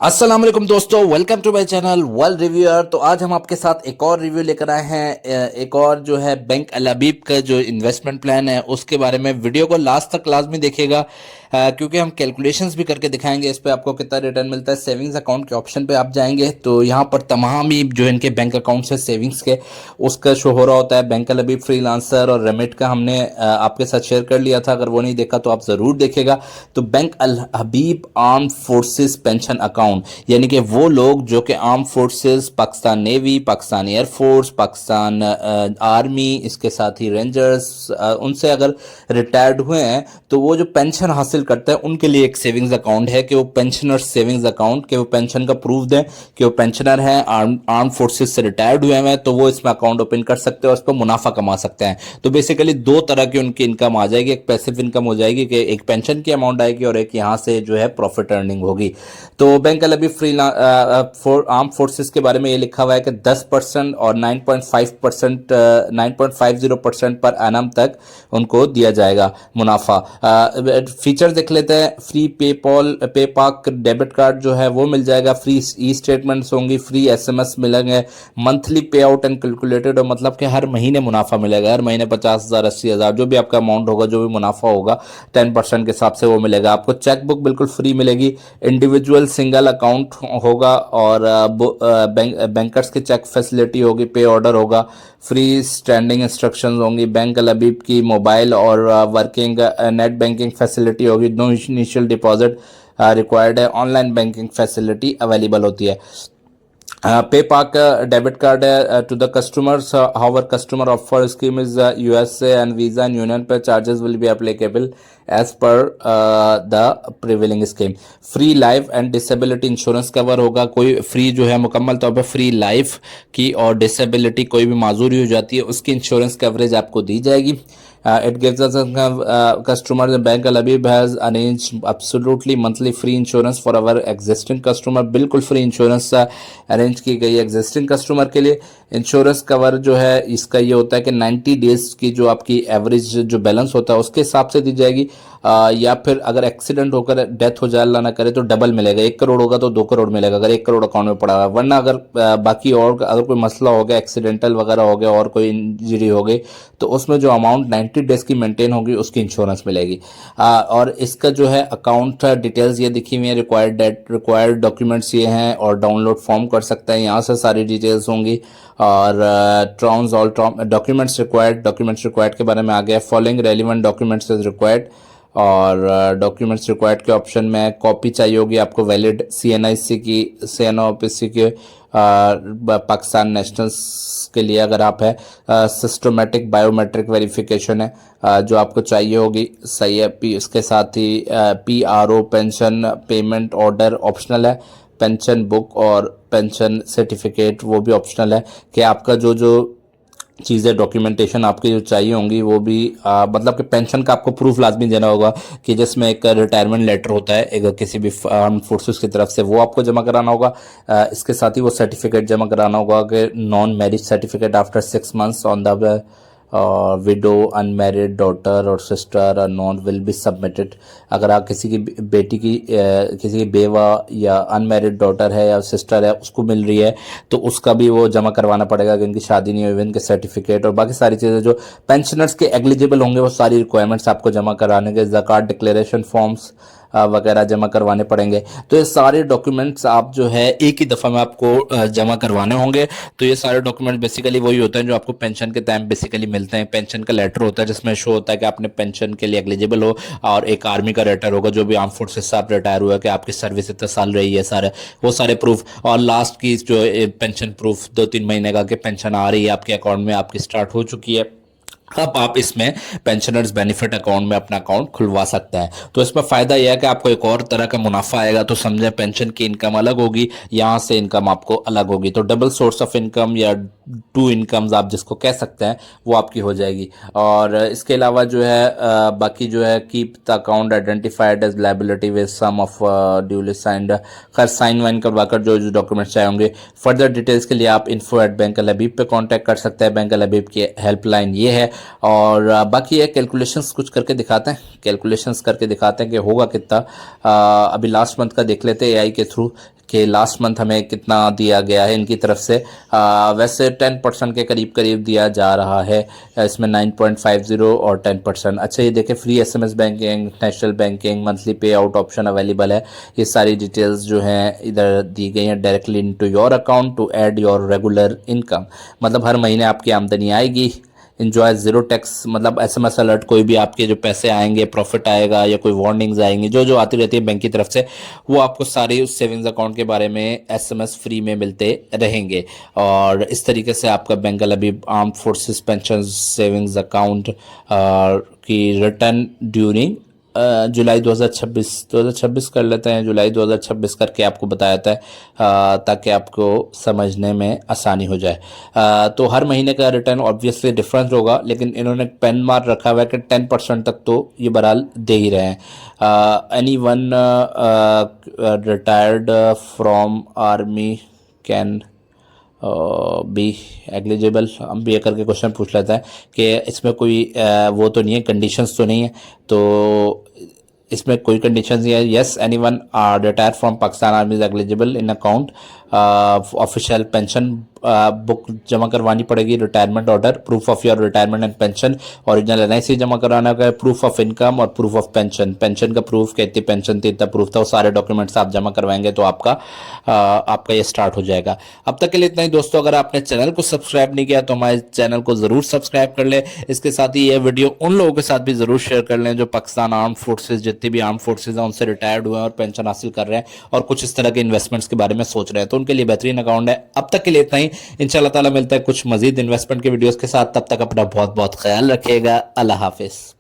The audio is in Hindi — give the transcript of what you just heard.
अस्सलाम वालेकुम दोस्तों, welcome to my channel world reviewer. तो आज हम आपके साथ एक और रिव्यू लेकर आए हैं। एक और जो है बैंक अल हबीब का जो इन्वेस्टमेंट प्लान है उसके बारे में। वीडियो को लास्ट तक लाजमी देखिएगा क्योंकि हम कैलकुलेशंस भी करके दिखाएंगे इस पे आपको कितना रिटर्न मिलता है। सेविंग्स अकाउंट के ऑप्शन पे आप जाएंगे तो यहाँ पर तमाम ही जो इनके बैंक अकाउंट्स है सेविंग्स के उसका शो हो रहा होता है। बैंक अल हबीब फ्रीलांसर और रेमिट का हमने आपके साथ शेयर कर लिया था, अगर वो नहीं देखा तो आप ज़रूर देखेगा। तो बैंक अल हबीब आर्म फोर्सेस पेंशन अकाउंट, यानी कि वो लोग जो कि arm forces, Pakistan navy, Pakistan air force, Pakistan army, इसके साथ ही रेंजर्स, उनसे अगर रिटायर्ड हुए हैं तो वो जो पेंशन हासिल करते हैं उनके लिए एक सेविंग्स अकाउंट है कि वो पेंशनर सेविंग्स अकाउंट, कि वो पेंशन का प्रूफ दें कि वो पेंशनर हैं, आर्म फोर्सेस से रिटायर्ड हुए हैं, तो वो इसमें अकाउंट ओपन कर सकते हैं और उस पर मुनाफा कमा सकते हैं। तो बेसिकली दो तरह की उनकी इनकम आ जाएगी, एक पैसिव इनकम हो जाएगी कि एक पेंशन की अमाउंट आएगी और एक यहाँ से जो है प्रॉफिट अर्निंग होगी। तो बैंक अल हबीब आर्म फोर्सेस के बारे में ये लिखा हुआ है कि 10% और 9.5% 9.50% पर एनम तक उनको दिया जाएगा मुनाफा। फीचर देख लेते हैं। फ्री पेपॉल पेपाक डेबिट कार्ड जो है वो मिल जाएगा, फ्री ई स्टेटमेंट्स होंगी, फ्री एसएमएस मिलेंगे, मंथली पे आउट एंड कैलकुलेटेड, मतलब कि हर महीने मुनाफा मिलेगा, हर महीने 50,000 80,000 जो भी आपका अमाउंट होगा, जो भी मुनाफा होगा 10% के हिसाब से वो मिलेगा आपको। चेक बुक बिल्कुल फ्री मिलेगी, इंडिविजुअल सिंगल अकाउंट होगा और बैंकर्स की चेक फैसिलिटी होगी, पे ऑर्डर होगा, फ्री स्टैंडिंग इंस्ट्रक्शंस होंगी, बैंक अल हबीब की मोबाइल और वर्किंग नेट बैंकिंग फैसिलिटी होगी, नो इनिशियल डिपॉजिट रिक्वायर्ड है, ऑनलाइन बैंकिंग फैसिलिटी अवेलेबल होती है। PayPal debit card to the customers. However, customer offer scheme is USA and Visa and Union Pay charges will be applicable as per the prevailing scheme. Free life and disability insurance cover होगा, कोई फ्री जो है मुकम्मल तौर पर फ्री लाइफ की और डिसेबिलिटी कोई भी माजूरी हो जाती है उसकी इंश्योरेंस कवरेज आपको दी जाएगी। It gives us customers. Bank Al Habib has arranged absolutely monthly free insurance for our existing customer. बिल्कुल फ्री इंश्योरेंस अरेंज की गई है एग्जिस्टिंग कस्टमर के लिए। इंश्योरेंस कवर जो है इसका ये होता है कि 90 डेज की जो आपकी एवरेज जो बैलेंस होता है उसके हिसाब से दी जाएगी, या फिर अगर एक्सीडेंट होकर डेथ हो जाए अल्लाह ना करे तो डबल मिलेगा। 1 करोड़ होगा तो 2 करोड़ मिलेगा अगर 1 करोड़ अकाउंट में पड़ा हुआ है, वरना अगर बाकी और अगर कोई मसला हो गया, एक्सीडेंटल वगैरह हो गया और कोई इंजरी हो गई तो उसमें जो अमाउंट 90 डेज की मेंटेन होगी उसकी इंश्योरेंस मिलेगी। और इसका जो है अकाउंट डिटेल्स ये दिखी हुई है, रिक्वायर्ड डॉक्यूमेंट्स ये हैं और डाउनलोड फॉर्म कर सकते हैं, यहाँ से सारी डिटेल्स होंगी। और टर्म्स ऑल डॉक्यूमेंट्स रिक्वायर्ड के बारे में आ गया। Following relevant documents is required, और डॉक्यूमेंट्स रिक्वायर्ड के ऑप्शन में कॉपी चाहिए होगी आपको वैलिड CNIC की, CNOPC के, पाकिस्तान नेशनल्स के लिए अगर आप है, सिस्टमेटिक बायोमेट्रिक वेरिफिकेशन है जो आपको चाहिए होगी, सही है। इसके साथ ही PRO pension payment order optional है, पेंशन बुक और पेंशन सर्टिफिकेट वो भी ऑप्शनल है कि आपका जो जो चीज़ें डॉक्यूमेंटेशन आपकी जो चाहिए होंगी वो भी मतलब कि पेंशन का आपको प्रूफ लाजमी देना होगा कि जिसमें एक रिटायरमेंट लेटर होता है एक किसी भी आर्म फोर्सेस की तरफ से, वो आपको जमा कराना होगा। इसके साथ ही वो सर्टिफिकेट जमा कराना होगा कि non marriage certificate after 6 months on the widow, unmarried daughter और sister non will be submitted. अगर आप किसी की बेटी की किसी की बेवा या अनमैरिड डॉटर है या सिस्टर है उसको मिल रही है तो उसका भी वो जमा करवाना पड़ेगा कि इनकी शादी नहीं हुई, इनके सर्टिफिकेट और बाकी सारी चीज़ें जो पेंशनर्स के एलिजिबल होंगे वो सारी रिक्वायरमेंट्स आपको जमा कराने के, ज़कात डिक्लेरेशन फॉर्म्स वगैरह जमा करवाने पड़ेंगे। तो ये सारे डॉक्यूमेंट्स आप जो है एक ही दफ़ा में आपको जमा करवाने होंगे। तो ये सारे डॉक्यूमेंट बेसिकली वही होते हैं जो आपको पेंशन के टाइम बेसिकली मिलते हैं। पेंशन का लेटर होता है जिसमें शो होता है कि आपने पेंशन के लिए एलिजिबल हो, और एक आर्मी का लेटर होगा जो भी आर्म फोर्सेस से आप रिटायर हुआ कि आपकी सर्विस इतने साल रही है, सारे वो सारे प्रूफ, और लास्ट की जो पेंशन प्रूफ 2-3 महीने का कि पेंशन आ रही है आपके अकाउंट में, आपकी स्टार्ट हो चुकी है, अब आप इसमें पेंशनर्स बेनिफिट अकाउंट में अपना अकाउंट खुलवा सकते हैं। तो इसमें फ़ायदा यह है कि आपको एक और तरह का मुनाफा आएगा। तो समझें पेंशन की इनकम अलग होगी, यहाँ से इनकम आपको अलग होगी, तो डबल सोर्स ऑफ इनकम या 2 इनकम्स आप जिसको कह सकते हैं वो आपकी हो जाएगी। और इसके अलावा जो है बाकी जो है keep the account identified as liability with sum of duly signed, खैर साइन वाइन करवाकर जो जो डॉक्यूमेंट्स चाहिए होंगे। फर्दर डिटेल्स के लिए आप info@bankalhabib पे कांटेक्ट कर सकते हैं। बैंक अल हबीब की हेल्पलाइन ये है, और बाकी ये कैलकुलेशंस कुछ करके दिखाते हैं, कैलकुलेशंस करके दिखाते हैं कि होगा कितना। अभी लास्ट मंथ का देख लेते हैं एआई के थ्रू कि लास्ट मंथ हमें कितना दिया गया है इनकी तरफ से। वैसे 10% के करीब करीब दिया जा रहा है इसमें, 9.50 और 10%। अच्छा ये देखें, free SMS banking, national banking, monthly पे आउट ऑप्शन अवेलेबल है। ये सारी डिटेल्स जो हैं इधर दी गई हैं, directly into your account to add your regular income. मतलब हर महीने आपकी आमदनी आएगी, इंजॉय जीरो टैक्स, मतलब एसएमएस अलर्ट, कोई भी आपके जो पैसे आएंगे, प्रॉफिट आएगा या कोई वार्निंग्स आएंगी जो जो आती रहती है बैंक की तरफ से, वो आपको सारे उस सेविंग्स अकाउंट के बारे में एसएमएस फ्री में मिलते रहेंगे। और इस तरीके से आपका बैंक अभी armed forces pension savings account की रिटर्न ड्यूरिंग जुलाई 2026 कर लेते हैं, जुलाई 2026 करके आपको बताया जाता है ताकि आपको समझने में आसानी हो जाए। तो हर महीने का रिटर्न ऑब्वियसली डिफरेंस होगा, लेकिन इन्होंने पेन मार्क रखा हुआ है कि 10% तक तो ये बहरहाल दे ही रहे हैं। Anyone retired from army can be eligible. हम भी ये करके क्वेश्चन पूछ लेता है कि इसमें कोई वो तो नहीं है, कंडीशंस तो नहीं है, तो इसमें कोई कंडीशंस नहीं है। Yes, anyone are retire from Pakistan army is eligible in account. Official pension book जमा करवानी पड़ेगी, retirement order, proof of your retirement and pension, original NIC जमा कराना है, प्रूफ ऑफ इनकम और प्रूफ ऑफ पेंशन, पेंशन का प्रूफ, कितनी पेंशन थी, इतना प्रूफ था, वो सारे डॉक्यूमेंट्स आप जमा करवाएंगे तो आपका ये स्टार्ट हो जाएगा। अब तक के लिए इतना ही दोस्तों। अगर आपने चैनल को सब्सक्राइब नहीं किया तो हमारे चैनल को जरूर सब्सक्राइब कर लें। इसके साथ ही ये वीडियो उन लोगों के साथ भी जरूर शेयर कर लें जो पाकिस्तान आर्म फोर्सेज, जितनी भी आर्म फोर्सेज हैं उनसे रिटायर्ड हुए हैं और पेंशन हासिल कर रहे हैं और कुछ इस तरह के इन्वेस्टमेंट्स के बारे में सोच रहे हैं, तो उनके लिए बेहतरीन अकाउंट है। अब तक के लिए इतना ही, इंशाल्लाह ताला मिलता है कुछ मजीद इन्वेस्टमेंट के वीडियोस के साथ। तब तक अपना बहुत बहुत ख्याल रखिएगा। अल्लाह हाफिज।